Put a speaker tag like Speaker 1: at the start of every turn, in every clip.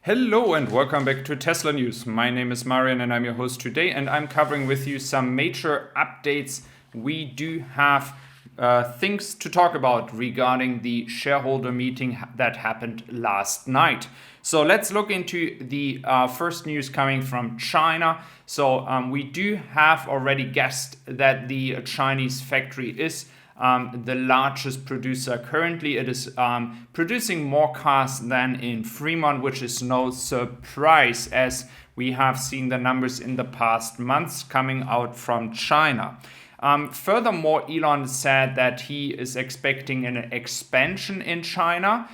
Speaker 1: Hello and welcome back to Tesla News. My name is Marian and I'm your host today, and I'm covering with you some major updates. We do have things to talk about regarding the shareholder meeting that happened last night. So let's look into the first news coming from China. So we do have already guessed that the Chinese factory is the largest producer. Currently, it is producing more cars than in Fremont, which is no surprise as we have seen the numbers in the past months coming out from China. Furthermore, Elon said that he is expecting an expansion in China.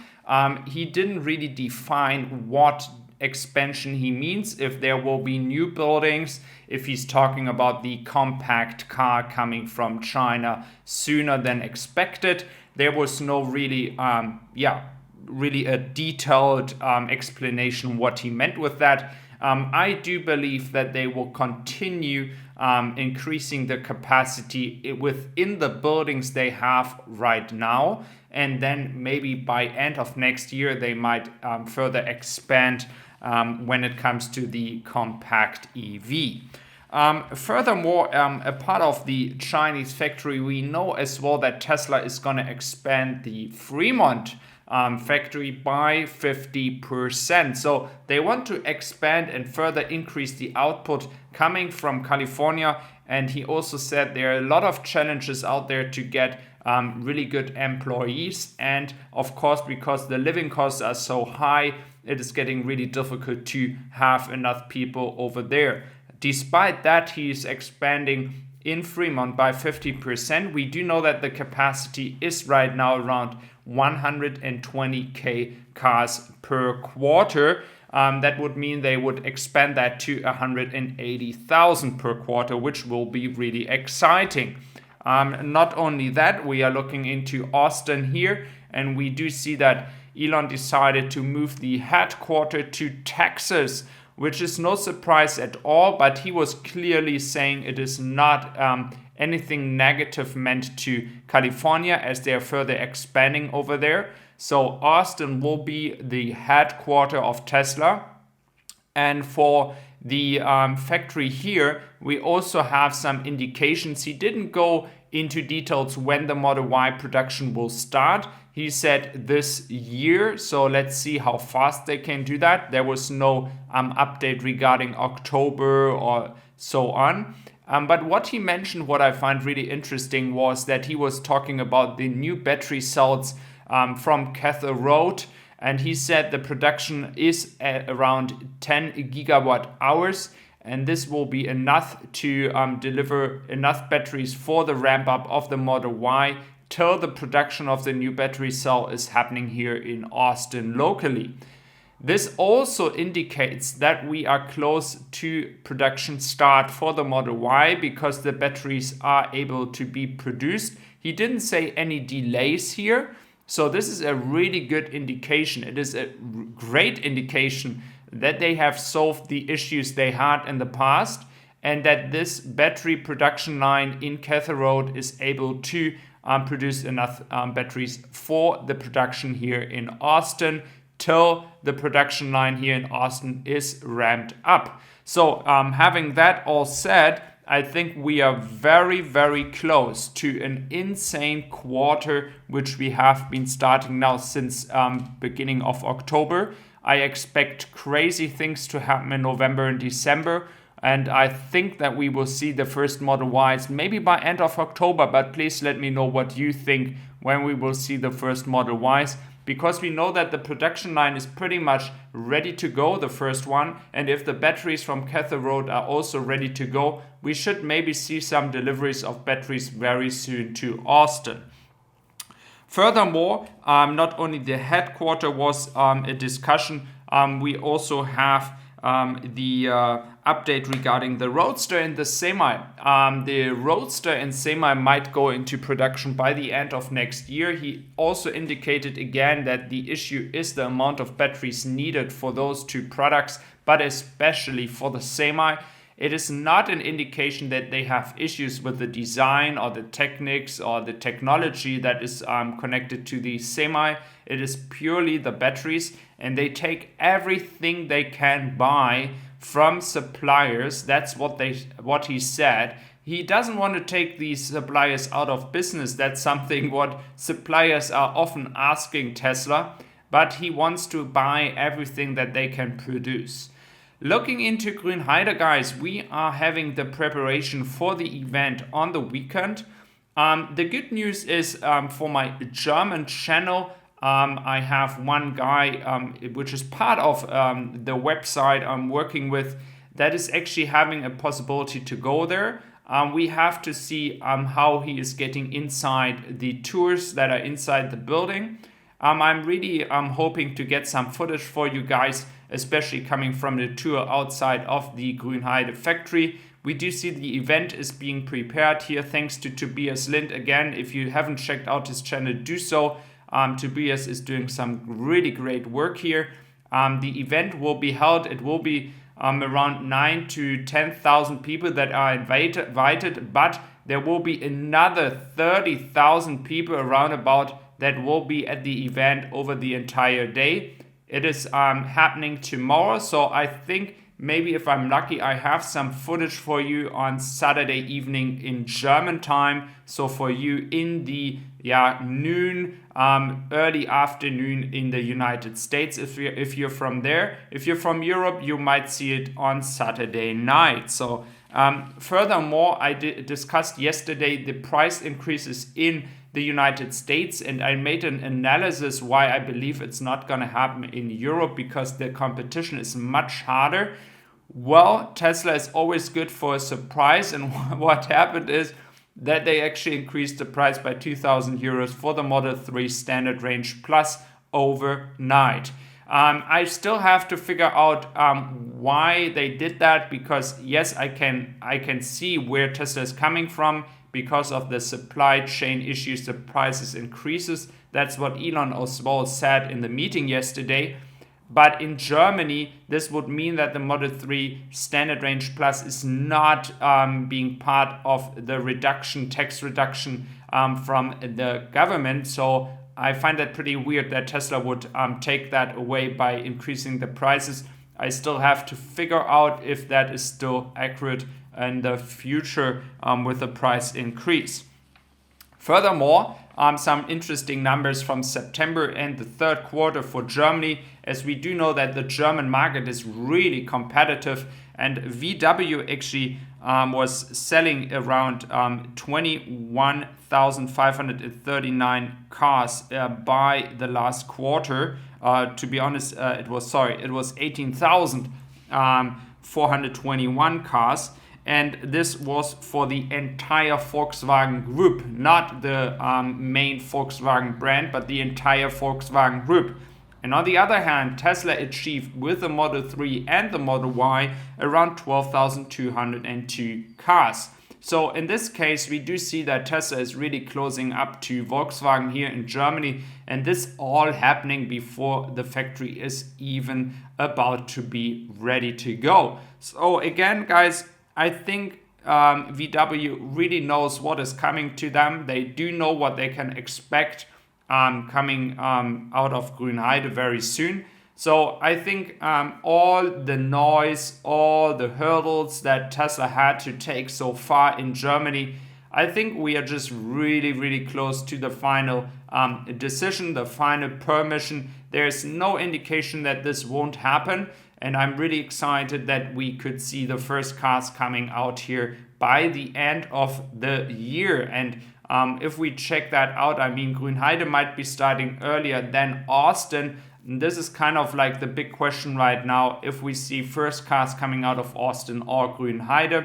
Speaker 1: He didn't really define what expansion he means, if there will be new buildings, if he's talking about the compact car coming from China sooner than expected. There was no really a detailed explanation what he meant with that. I do believe that they will continue increasing the capacity within the buildings they have right now, and then maybe by end of next year they might further expand when it comes to the compact EV. Furthermore, a part of the Chinese factory, we know as well that Tesla is going to expand the Fremont factory by 50%. So they want to expand and further increase the output coming from California. And he also said there are a lot of challenges out there to get really good employees. And of course, because the living costs are so high, it is getting really difficult to have enough people over there. Despite that, he is expanding in Fremont by 50%. We do know that the capacity is right now around 120k cars per quarter. That would mean they would expand that to 180,000 per quarter, which will be really exciting. Not only that, we are looking into Austin here, and we do see that Elon decided to move the headquarters to Texas, which is no surprise at all, but he was clearly saying it is not anything negative meant to California as they are further expanding over there. So Austin will be the headquarters of Tesla. And for the factory here, we also have some indications. He didn't go into details when the Model Y production will start. He said this year, so let's see how fast they can do that. There was no update regarding October or so on. But what he mentioned, what I find really interesting, was that he was talking about the new battery cells from Roadster. And he said the production is at around 10 gigawatt hours. And this will be enough to deliver enough batteries for the ramp up of the Model Y till the production of the new battery cell is happening here in Austin locally. This also indicates that we are close to production start for the Model Y because the batteries are able to be produced. He didn't say any delays here. So this is a really good indication. It is a great indication that they have solved the issues they had in the past, and that this battery production line in Road is able to produce enough batteries for the production here in Austin till the production line here in Austin is ramped up. So having that all said, I think we are very, very close to an insane quarter, which we have been starting now since beginning of October. I expect crazy things to happen in November and December. And I think that we will see the first Model Ys maybe by end of October. But please let me know what you think when we will see the first Model Ys. Because we know that the production line is pretty much ready to go, the first one. And if the batteries from Road are also ready to go, we should maybe see some deliveries of batteries very soon to Austin. Furthermore, not only the headquarter was a discussion, we also have the update regarding the Roadster and the Semi. The Roadster and Semi might go into production by the end of next year. He also indicated again that the issue is the amount of batteries needed for those two products, but especially for the Semi. it is not an indication that they have issues with the design or the techniques or the technology that is connected to the Semi. It is purely the batteries, and they take everything they can buy from suppliers. That's what he said. He doesn't want to take these suppliers out of business. That's something what suppliers are often asking Tesla, but he wants to buy everything that they can produce. Looking into Grünheide, guys, we are having the preparation for the event on the weekend. The good news is for my German channel, I have one guy which is part of the website I'm working with that is actually having a possibility to go there. We have to see how he is getting inside the tours that are inside the building. I'm really hoping to get some footage for you guys, especially coming from the tour outside of the Grünheide factory. We do see the event is being prepared here thanks to Tobias Lind. Again, if you haven't checked out his channel, do so. Tobias is doing some really great work here. The event will be held. It will be around 9,000 to 10,000 people that are invited, but there will be another 30,000 people around about that will be at the event over the entire day. It is happening tomorrow, so I think maybe if I'm lucky, I have some footage for you on Saturday evening in German time. So for you in the noon, early afternoon in the United States, if you're from there. If you're from Europe, you might see it on Saturday night. So furthermore, I discussed yesterday the price increases in the United States, and I made an analysis why I believe it's not going to happen in Europe, because the competition is much harder. Well, Tesla is always good for a surprise, and what happened is that they actually increased the price by 2,000 euros for the Model 3 Standard Range Plus overnight. I still have to figure out why they did that, because yes, I can see where Tesla is coming from. Because of the supply chain issues, the prices increases. That's what Elon as well said in the meeting yesterday. But in Germany, this would mean that the Model 3 Standard Range Plus is not being part of the tax reduction from the government. So I find that pretty weird that Tesla would take that away by increasing the prices. I still have to figure out if that is still accurate in the future with the price increase. Furthermore, some interesting numbers from September and the third quarter for Germany, as we do know that the German market is really competitive, and VW actually was selling around 21,539 cars by the last quarter. To be honest, it was 18,421 cars. And this was for the entire Volkswagen Group, not the main Volkswagen brand, but the entire Volkswagen Group. And on the other hand, Tesla achieved with the Model 3 and the Model Y around 12,202 cars. So in this case, we do see that Tesla is really closing up to Volkswagen here in Germany, and this all happening before the factory is even about to be ready to go. So again, guys, I think VW really knows what is coming to them. They do know what they can expect coming out of Grünheide very soon. So I think all the noise, all the hurdles that Tesla had to take so far in Germany, I think we are just really, really close to the final decision, the final permission. There's no indication that this won't happen. And I'm really excited that we could see the first cars coming out here by the end of the year. And if we check that out, I mean, Grünheide might be starting earlier than Austin. And this is kind of like the big question right now, if we see first cars coming out of Austin or Grünheide.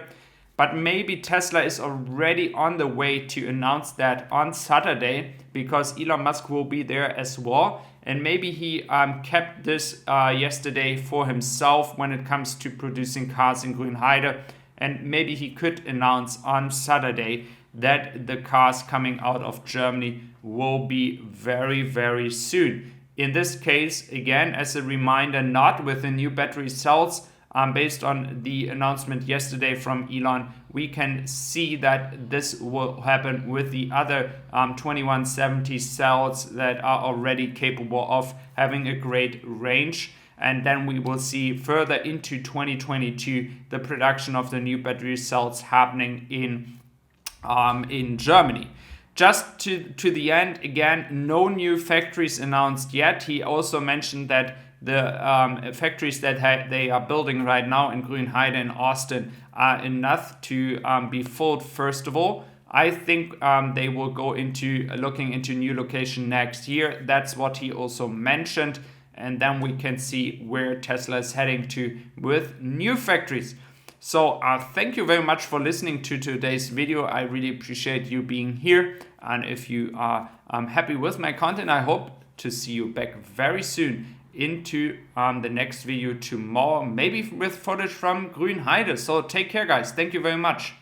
Speaker 1: But maybe Tesla is already on the way to announce that on Saturday, because Elon Musk will be there as well. And maybe he kept this yesterday for himself when it comes to producing cars in Grünheide. And maybe he could announce on Saturday that the cars coming out of Germany will be very, very soon. In this case, again, as a reminder, not with the new battery cells. based on the announcement yesterday from Elon, we can see that this will happen with the other 2170 cells that are already capable of having a great range. And then we will see further into 2022 the production of the new battery cells happening in Germany. Just to the end, again, no new factories announced yet. He also mentioned that the factories that they are building right now in Grünheide and Austin are enough to be filled first of all. I think they will go into looking into new location next year. That's what he also mentioned. And then we can see where Tesla is heading to with new factories. So thank you very much for listening to today's video. I really appreciate you being here. And if you are happy with my content, I hope to see you back very soon into the next video tomorrow, maybe with footage from Grünheide. So take care, guys. Thank you very much.